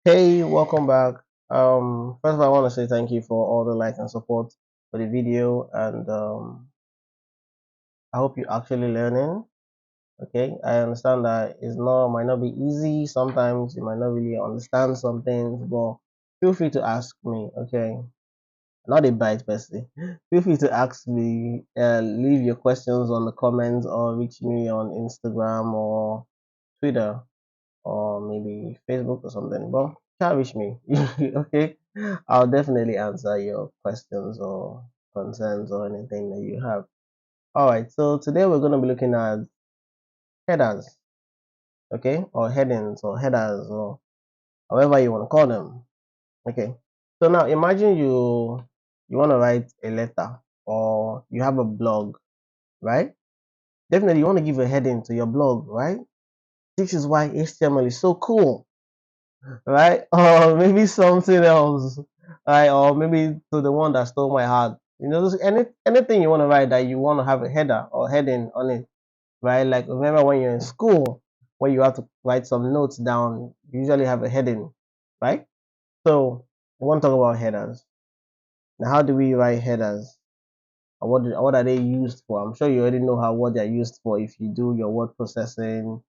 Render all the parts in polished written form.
Hey, welcome back. First of all, I want to say thank you for all the likes and support for the video, and I hope you're actually learning. Okay, I understand that it's not might not be easy. Sometimes you might not really understand some things, but feel free to ask me. Okay, not a bite, person. Feel free to ask me. Leave your questions on the comments or reach me on Instagram or Twitter, or maybe Facebook or something. But can't reach me. Okay, I'll definitely answer your questions or concerns or anything that you have. All right, so today we're going to be looking at headers, okay, or headings or headers or however you want to call them. Okay, so now imagine you want to write a letter or you have a blog, right? Definitely you want to give a heading to your blog, right? This is why HTML is so cool, right? Or maybe something else, right? Or maybe to the one that stole my heart. Just anything you want to write that you want to have a header or heading on it, right? Like remember when you're in school, when you have to write some notes down, you usually have a heading, right? So we want to talk about headers. Now, how do we write headers? Or what are they used for? I'm sure you already know what they're used for if you do your word processing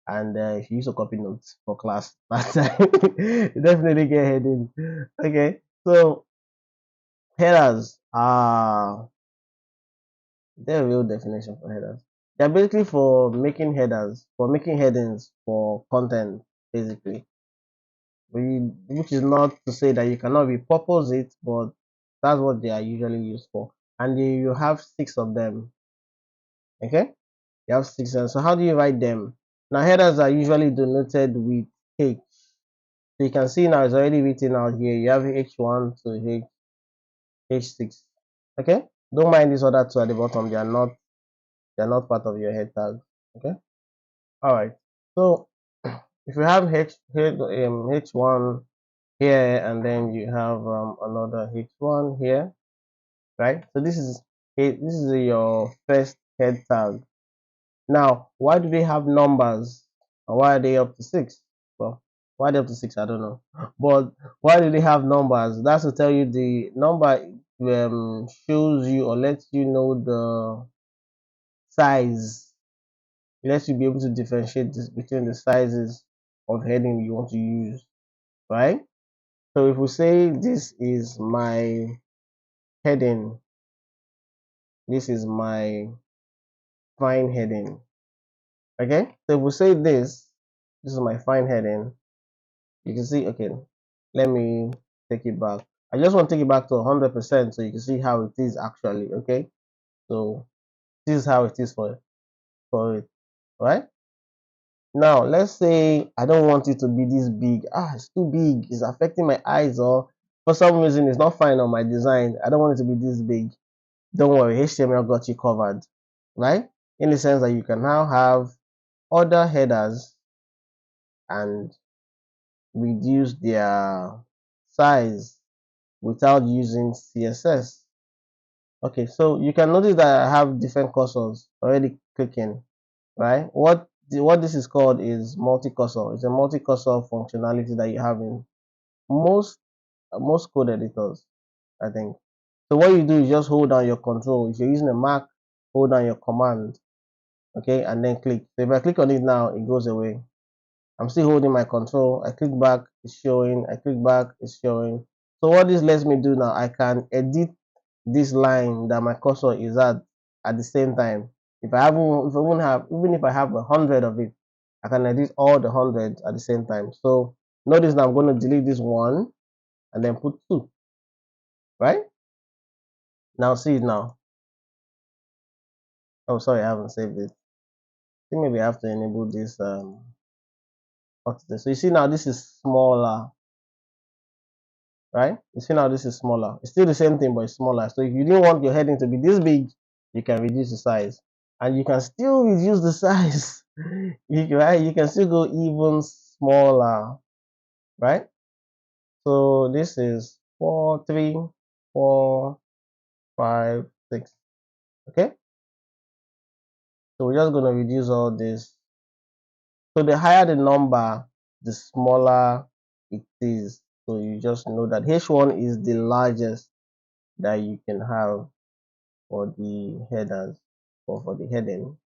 and if you use a copy notes for class last time, you definitely get heading. Okay, so headers are the real definition for headers. They're basically for making headers, for making headings for content, basically. Which is not to say that you cannot repurpose it, but that's what they are usually used for. And you have six of them. Okay, you have six. And so how do you write them? Now headers are usually denoted with H. So you can see now it's already written out here. You have H1 to H6. Okay? Don't mind these other two at the bottom. They are not part of your head tag. Okay? Alright. So if you have H1 here and then you have another H1 here, right? So this is your first head tag. Now, why do they have numbers? Or why are they up to six? Well, why they up to six? I don't know. But why do they have numbers? That's to tell you the number shows you or lets you know the size. It lets you be able to differentiate between the sizes of heading you want to use, right? So if we say this is my heading, this is my fine heading. Okay, so if we say this is my fine heading, you can see, okay, let me take it back. I just want to take it back to 100% so you can see how it is actually. Okay, so this is how it is for it, right? Now let's say I don't want it to be this big. It's too big, it's affecting my eyes, or for some reason it's not fine on my design. I don't want it to be this big. Don't worry, HTML got you covered, right? In the sense that you can now have other headers and reduce their size without using CSS. Okay, so you can notice that I have different cursors already clicking, right? What this is called is multi-cursor. It's a multi-cursor functionality that you have in most most code editors, I think. So what you do is just hold down your control. If you're using a Mac, hold down your command, okay, and then click. So if I click on it now, it goes away. I'm still holding my control. I click back, it's showing. I click back, it's showing. So what this lets me do now, I can edit this line that my cursor is at the same time. If I even if I have 100 of it, I can edit all the 100 at the same time. So notice now I'm going to delete this one and then put two, right? Now see it now. Oh, sorry, I haven't saved it. I think maybe I have to enable this. So you see now this is smaller, right? You see now this is smaller. It's still the same thing, but it's smaller. So if you didn't want your heading to be this big, you can reduce the size, and you can still reduce the size. Right? You can still go even smaller, right? So this is 4, 3, 4, 5, 6. Okay. So we're just gonna reduce all this. So the higher the number, the smaller it is. So you just know that H1 is the largest that you can have for the headers or for the heading.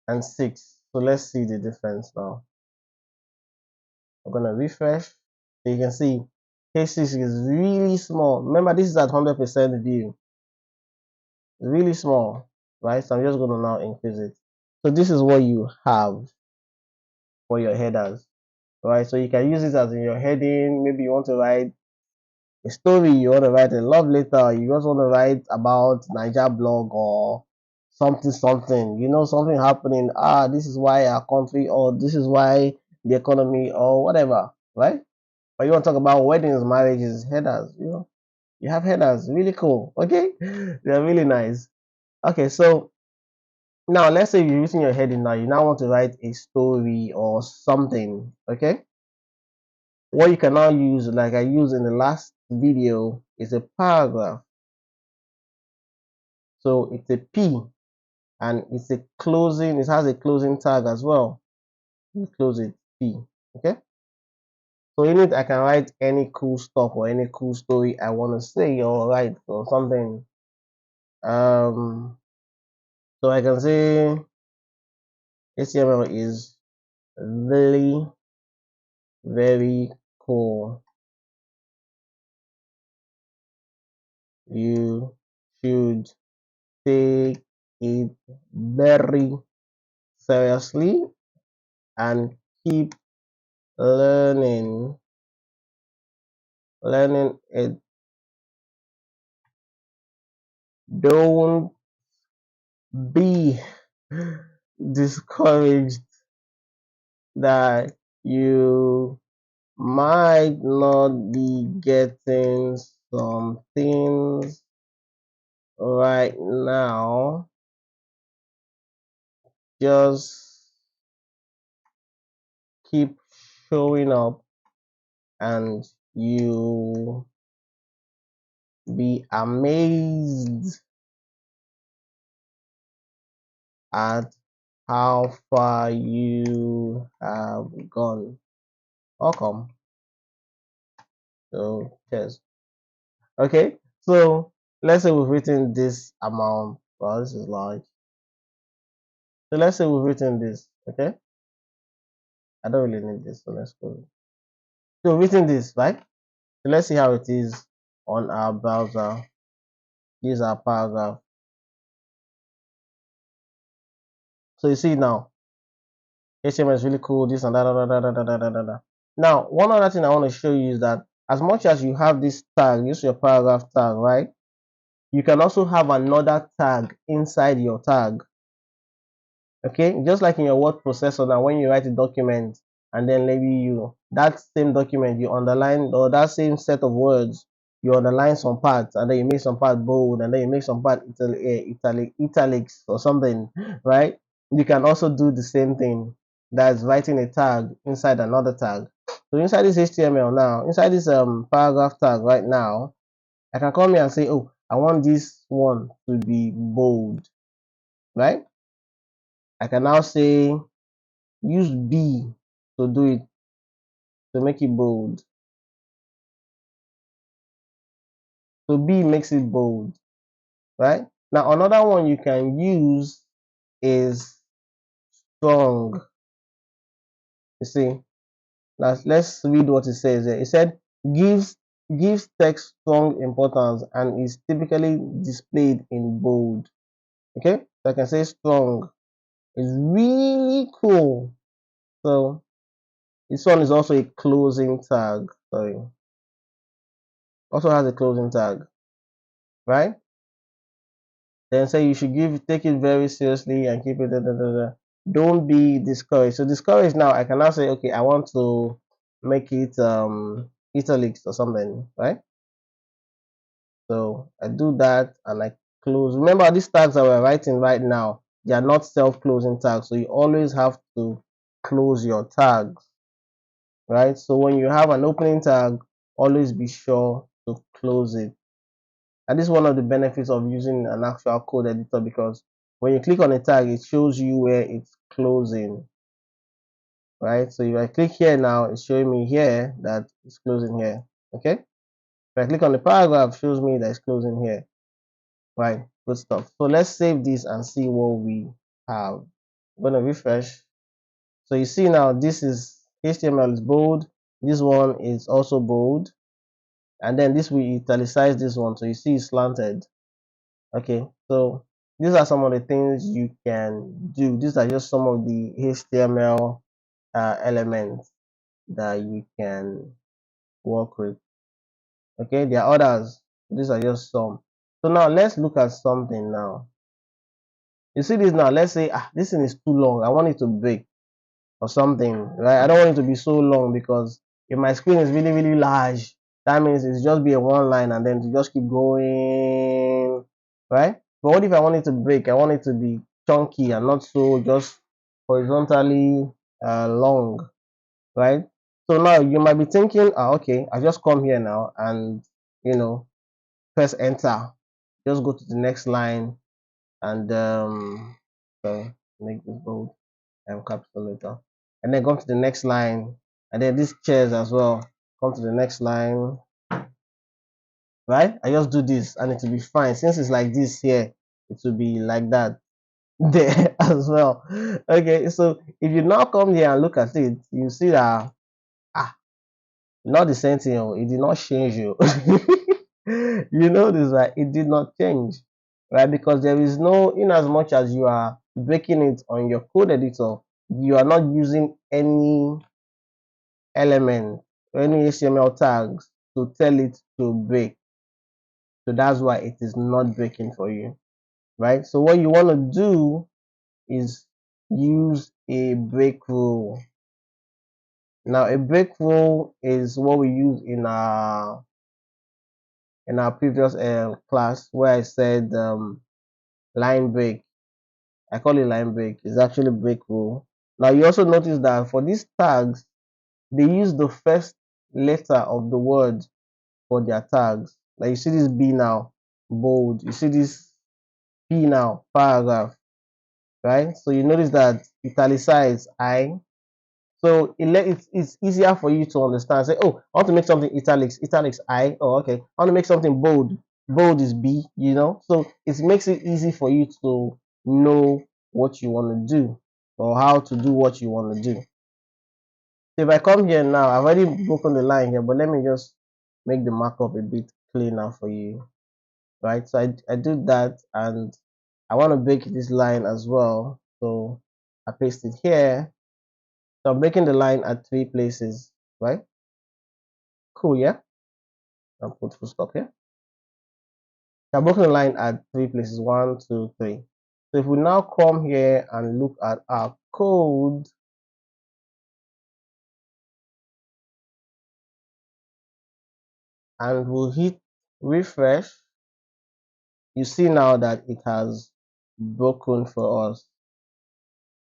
And 6. So let's see the difference now. I'm gonna refresh. So you can see H6 is really small. Remember, this is at 100% view. Really small, right? So I'm just gonna now increase it. So this is what you have for your headers, right? So you can use it as in your heading. Maybe you want to write a story, you want to write a love letter, you just want to write about Niger blog or something, you know, something happening. This is why our country, or this is why the economy, or whatever, right? Or you want to talk about weddings, marriages, headers, you know, you have headers, really cool. Okay, they're really nice. Okay, so now let's say you're using your heading now, you now want to write a story or something. Okay, what you can now use, like I used in the last video, is a paragraph. So it's a P, and it's a closing, it has a closing tag as well. You close it, P. Okay, so in it I can write any cool stuff or any cool story I want to say or write or something. So I can say HTML is really very cool. You should take it very seriously and keep learning it. Don't be discouraged that you might not be getting some things right now. Just keep showing up and you be amazed at how far you have gone. Welcome. So cheers. Okay, so let's say we've written this amount. Well, this is large. So let's say we've written this. Okay, I don't really need this, so let's go. So we've written this, right? So let's see how it is on our browser. Use our paragraph. So you see now, HTML is really cool. This and that, da, da, da, da, da, da, da, da. Now, one other thing I want to show you is that as much as you have this tag, use your paragraph tag, right? You can also have another tag inside your tag. Okay, just like in your word processor now, when you write a document and then maybe you that same document you underline, or that same set of words you underline some parts and then you make some part bold and then you make some part italics or something, right? You can also do the same thing. That's writing a tag inside another tag. So inside this HTML now, inside this paragraph tag right now, I can come here and say, oh, I want this one to be bold, right? I can now say use B to do it, to make it bold. So B makes it bold, right? Now another one you can use is strong. You see, now let's read what it says there. It said gives text strong importance and is typically displayed in bold. Okay, so I can say strong is really cool. So this one is also a closing tag. Sorry, also has a closing tag, right? Then say you should take it very seriously and keep it. Don't be discouraged. So discouraged now, I can now say, okay, I want to make it italics or something, right? So I do that and I close. Remember, these tags that we're writing right now, they are not self-closing tags. So you always have to close your tags, right? So when you have an opening tag, always be sure to close it. And this is one of the benefits of using an actual code editor, because when you click on a tag, it shows you where it's closing, right? So if I click here now, it's showing me here that it's closing here. Okay. If I click on the paragraph, it shows me that it's closing here. Right. Good stuff. So let's save this and see what we have. I'm gonna refresh. So you see now this is HTML is bold. This one is also bold. And then this we italicize this one. So you see it's slanted. Okay. So these are some of the things you can do. These are just some of the HTML elements that you can work with. Okay, there are others. These are just some. So now let's look at something now. You see this now, let's say this thing is too long, I want it to break or something, right? I don't want it to be so long, because if my screen is really large, that means it's just be a one line and then to just keep going, right? But what if I want it to break? I want it to be chunky and not so just horizontally long, right? So now you might be thinking, okay, I just come here now and press enter, just go to the next line and so make this bold and capital letter, and then go to the next line, and then these chairs as well, come to the next line, right? I just do this and it will be fine. Since it's like this here, it will be like that there as well. Okay, so if you now come here and look at it, you see that not the same thing. It did not change you. You notice that it did not change, right? Because there is no, in as much as you are breaking it on your code editor, you are not using any element or any HTML tags to tell it to break. So that's why it is not breaking for you, right? So what you want to do is use a break rule. Now a break rule is what we use in our previous class, where I said line break. I call it line break. It's actually break rule. Now you also notice that for these tags, they use the first letter of the word for their tags. Like you see this B now, bold. You see this P now, paragraph, right? So you notice that italicize I. So it's easier for you to understand. Say, oh, I want to make something italics I. Oh, okay. I want to make something bold. Bold is B, So it makes it easy for you to know what you want to do or how to do what you want to do. So if I come here now, I've already broken the line here, but let me just make the markup a bit cleaner for you, right? So I do that, and I want to break this line as well. So I paste it here. So I'm breaking the line at 3 places, right? Cool, yeah? I'll put full stop here. I'm broken the line at 3 places, 1, 2, 3. So if we now come here and look at our code, and we'll hit refresh, you see now that it has broken for us,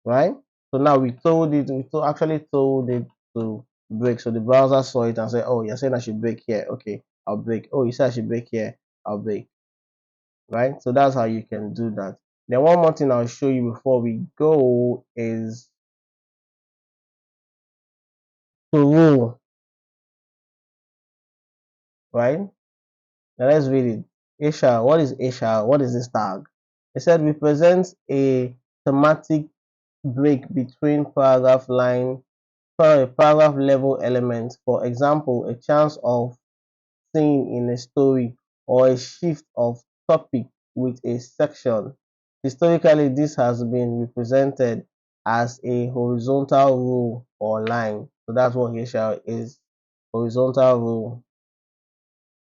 right? So now we actually told it to break. So the browser saw it and said, oh, you're saying I should break here. Okay, I'll break. Oh, you said I should break here. I'll break. Right? So that's how you can do that. Then one more thing I'll show you before we go is to rule. Right? Now let's read it. HR. What is HR? What is this tag? It said represents a thematic break between paragraph level elements. For example, a chance of scene in a story or a shift of topic with a section. Historically, this has been represented as a horizontal rule or line. So that's what HR is, horizontal rule.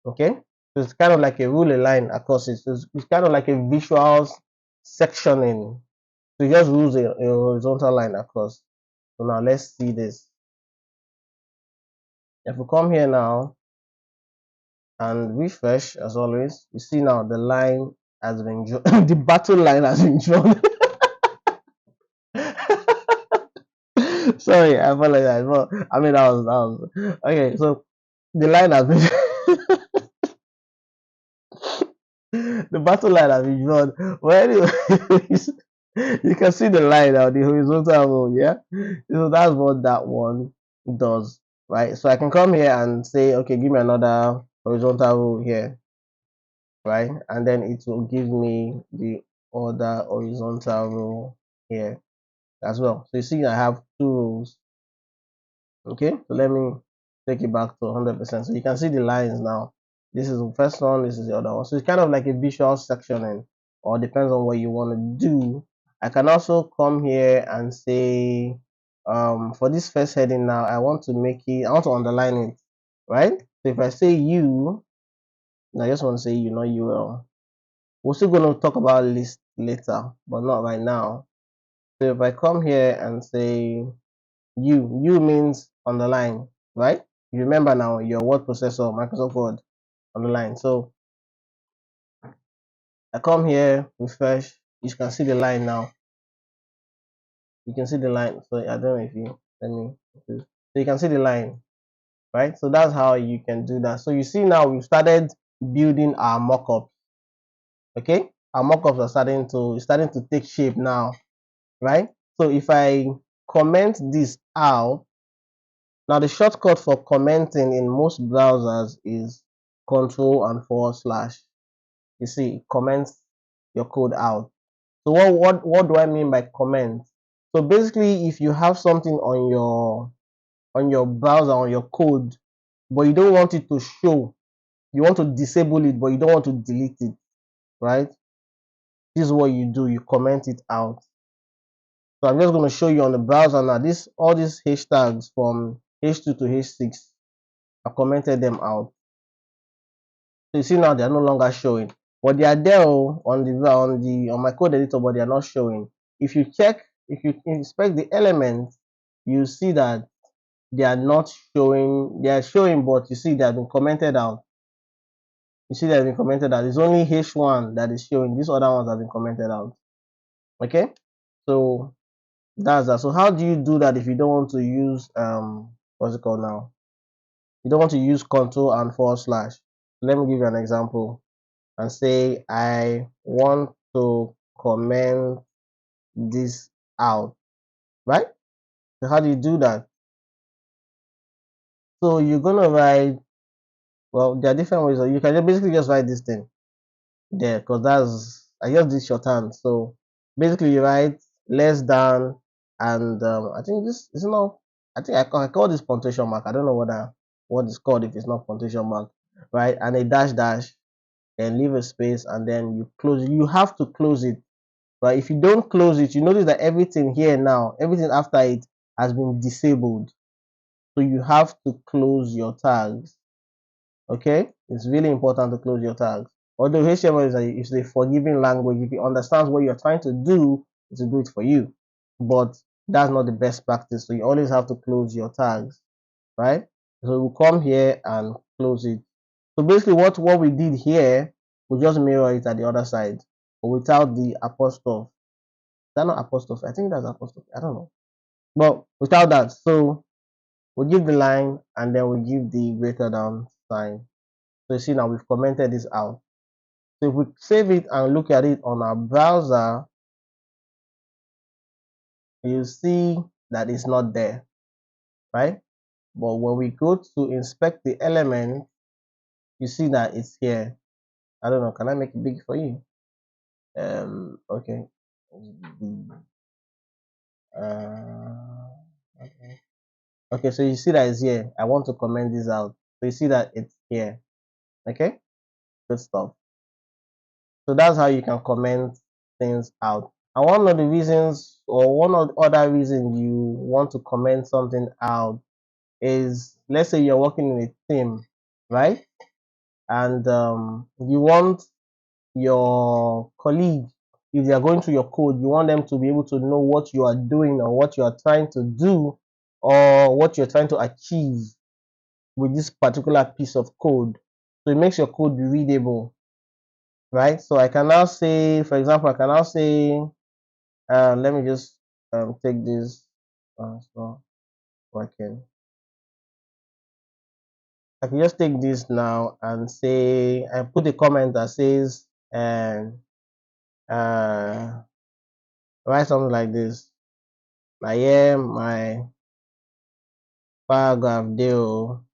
Okay, so it's kind of like a rule, a line across it. So it's kind of like a visual sectioning. So it just rules a horizontal line across. So now let's see this. If we come here now and refresh, as always, you see now the line has been drawn. The battle line has been drawn. Sorry, I apologize. But I mean that was okay. So the line has been the battle line has been drawn. Well, anyways, You can see the line now, the horizontal row, yeah. So that's what that one does, right? So I can come here and say, okay, give me another horizontal row here, right? And then it will give me the other horizontal row here as well. So you see, I have two rows. Okay, so let me take it back to 100%. So you can see the lines now. This is the first one, this is the other one. So it's kind of like a visual sectioning, or depends on what you want to do. I can also come here and say, for this first heading now, I want to make it, I want to underline it, right? So if I say you, I just want to say you, not UL. We're still going to talk about list later, but not right now. So if I come here and say you means underline, right? You remember now your word processor, Microsoft Word, underline. So I come here, refresh, you can see the line now. You can see the line. So I don't know if you let me, so you can see the line, right? So that's how you can do that. So you see now we've started building our mockup. Okay, our mockups are starting to take shape now, right? So if I comment this out, now the shortcut for commenting in most browsers is control and forward slash. You see, it comments your code out. So what do I mean by comment? So basically, if you have something on your browser, on your code, but you don't want it to show, you want to disable it, but you don't want to delete it, right? This is what you do, you comment it out. So I'm just going to show you on the browser now. All these hashtags from H2 to H6, I commented them out. So you see now they are no longer showing, but they are there on my code editor, but they are not showing. If you inspect the elements, you see that they are not showing. They are showing, but you see they have been commented out. You see they have been commented out. It's only H1 that is showing. These other ones have been commented out. Okay, so that's that. So how do you do that if you don't want to use what's it called now? You don't want to use control and forward slash. Let me give you an example and say I want to comment this out, right? So how do you do that? So you're gonna write, well, there are different ways. You can basically just write this thing there, because I just did shorthand. So basically you write less than, and I think this is not, I think I call this punctuation mark. I don't know what it's called if it's not punctuation mark, right? And a dash dash, then leave a space, and then you close it. You have to close it. But if you don't close it, you notice that everything here now, everything after it has been disabled. So you have to close your tags. Okay, it's really important to close your tags. Although HTML is a forgiving language, if it understands what you're trying to do, it will do it for you. But that's not the best practice. So you always have to close your tags, right? So we'll come here and close it. So basically what we did here, we just mirror it at the other side, but without the apostrophe. Is that not apostrophe? I think that's apostrophe. I don't know. But without that, so we give the line and then we give the greater than sign. So you see now we've commented this out. So if we save it and look at it on our browser, you see that it's not there, right? But when we go to inspect the element, you see that it's here. I don't know. Can I make it big for you? Okay. Okay. Okay, so you see that it's here. I want to comment this out. So you see that it's here. Okay, good stuff. So that's how you can comment things out. And one of the reasons, or one of the other reasons you want to comment something out is, let's say you're working in a team, right? And you want your colleague, if they are going through your code, you want them to be able to know what you are doing or what you are trying to do or what you're trying to achieve with this particular piece of code. So it makes your code be readable, right? So I can now say, for example, I can now say, let me just take this. It's not working. I can just take this now and say, I put a comment that says, uh, Write something like this. I hear my paragraph deal.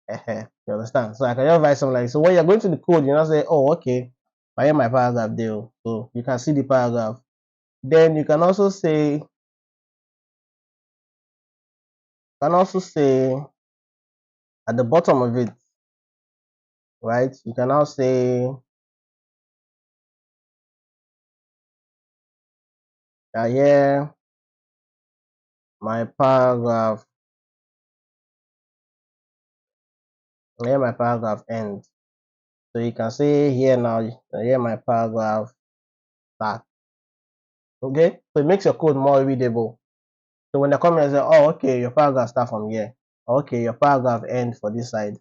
You understand? So I can just write something like this. So when you're going to the code, you know, say, oh, okay, I hear my paragraph deal. So you can see the paragraph. Then you can also say, at the bottom of it, right? You can now say, I hear my paragraph, I hear my paragraph end. So you can say here now, I hear my paragraph start. Okay, so it makes your code more readable. So when they come and say, oh, okay, your paragraph start from here. Okay, your paragraph end for this side.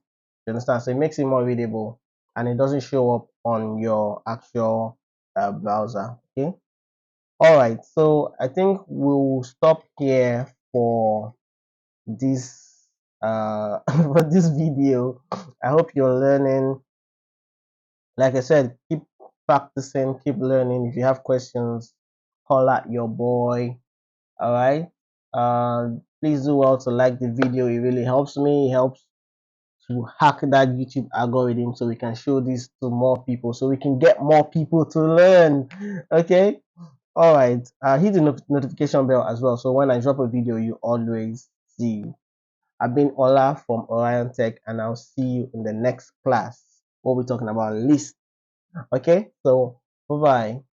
You understand? So it makes it more readable and it doesn't show up on your actual browser. Okay. All right. So I think we'll stop here for this for this video. I hope you're learning. Like I said, keep practicing, keep learning. If you have questions, call out your boy. All right. Please do well to like the video. It really helps me. It helps to hack that YouTube algorithm so we can show this to more people, so we can get more people to learn. Okay. All right. Hit the notification bell as well, so when I drop a video, you always see. I've been Ola from Orion Tech, and I'll see you in the next class. We'll be talking about list. Okay. So bye bye.